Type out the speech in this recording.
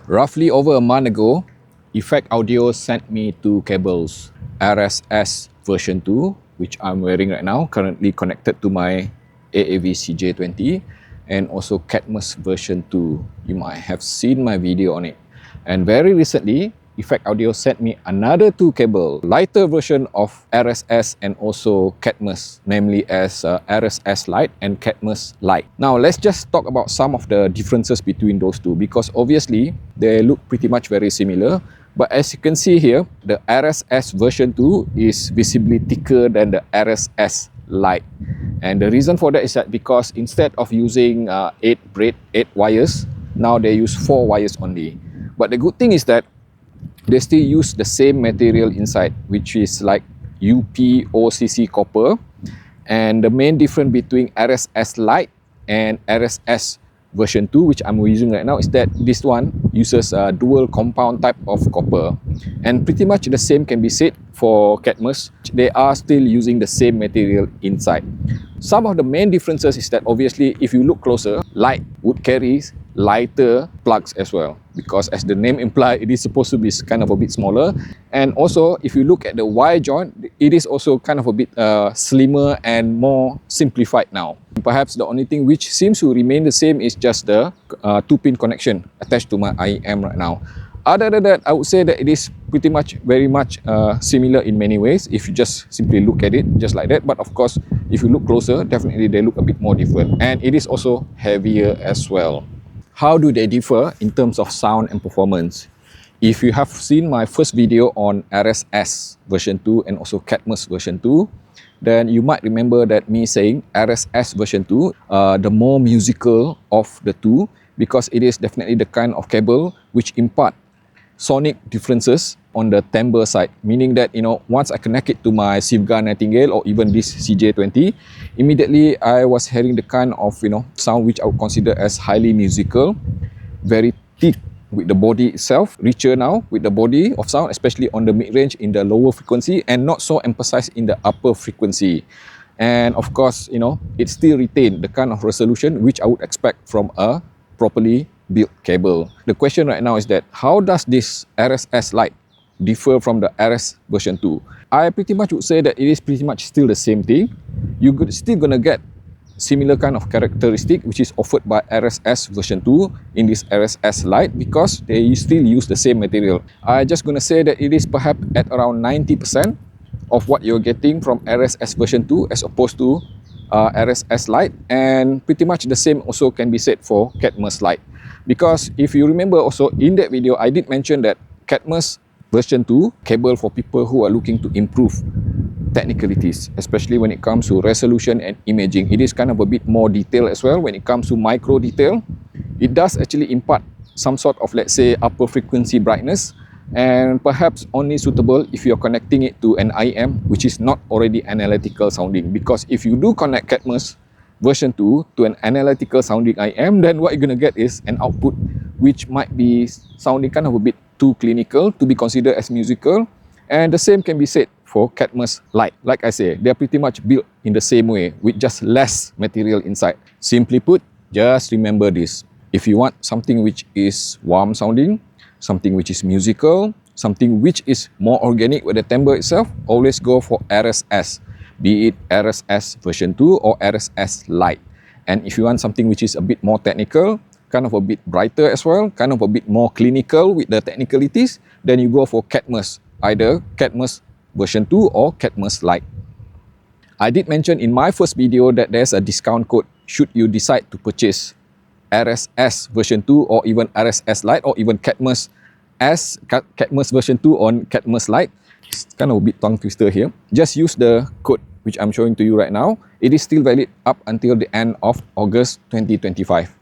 Roughly over a month ago, Effect Audio sent me two cables, RSS version 2, which I'm wearing right now, currently connected to my AAV CJ20, and also Cadmus version 2. You might have seen my video on it. And very recently, Effect Audio sent me another two cable, lighter version of RSS and also Cadmus, namely as RSS Lite and Cadmus Lite. Now let's just talk about some of the differences between those two, because obviously they look pretty much very similar. But as you can see here, the RSS version 2 is visibly thicker than the RSS Lite. And the reason for that is that because instead of using 8 wires, now they use 4 wires only. But the good thing is that they still use the same material inside, which is like UPOCC copper. And the main difference between RSS Lite and RSS version 2, which I'm using right now, is that this one uses a dual compound type of copper. And pretty much the same can be said for Cadmus. They are still using the same material inside. Some of the main differences is that obviously if you look closer, Lite would carry lighter plugs as well, because as the name implies, it is supposed to be kind of a bit smaller. And also if you look at the wire joint, it is also kind of a bit slimmer and more simplified now. Perhaps the only thing which seems to remain the same is just the 2-pin connection attached to my IEM right now. Other than that, I would say that it is pretty much very much similar in many ways if you just simply look at it just like that. But of course, if you look closer, definitely they look a bit more different, and it is also heavier as well. How do they differ in terms of sound and performance? If you have seen my first video on RSS version 2 and also Cadmus version 2, then you might remember that me saying RSS version 2, the more musical of the two, because it is definitely the kind of cable which impart sonic differences on the timbre side, meaning that, you know, once I connect it to my Sivga Nightingale or even this CJ20, immediately I was hearing the kind of, you know, sound which I would consider as highly musical, very thick with the body itself, richer now with the body of sound, especially on the mid-range in the lower frequency, and not so emphasized in the upper frequency. And of course, you know, it still retained the kind of resolution which I would expect from a properly built cable. The question right now is that how does this RSS Lite differ from the RS version 2? I pretty much would say that it is pretty much still the same thing. You're still gonna get similar kind of characteristic which is offered by RSS version 2 in this RSS Lite, because they still use the same material. I'm just gonna say that it is perhaps at around 90% of what you're getting from RSS version 2 as opposed to RSS Lite, and pretty much the same also can be said for Cadmus Lite. Because if you remember also in that video, I did mention that Cadmus version 2 cable for people who are looking to improve technicalities, especially when it comes to resolution and imaging. It is kind of a bit more detailed as well when it comes to micro detail. It does actually impart some sort of, let's say, upper frequency brightness, and perhaps only suitable if you're connecting it to an IEM which is not already analytical sounding. Because if you do connect Cadmus version 2 to an analytical sounding IEM, then what you're going to get is an output which might be sounding kind of a bit too clinical to be considered as musical. And the same can be said for Cadmus Lite. Like I say, they're pretty much built in the same way with just less material inside. Simply put, just remember this: if you want something which is warm sounding, something which is musical, something which is more organic with the timbre itself, always go for RSS, be it RSS version 2 or RSS Lite. And if you want something which is a bit more technical, kind of a bit brighter as well, kind of a bit more clinical with the technicalities, then you go for Cadmus, either Cadmus version 2 or Cadmus Lite. I did mention in my first video that there's a discount code should you decide to purchase RSS version 2 or even RSS Lite or even Cadmus version 2 on Cadmus Lite. It's kind of a bit tongue twister here. Just use the code which I'm showing to you right now. It is still valid up until the end of August 2025.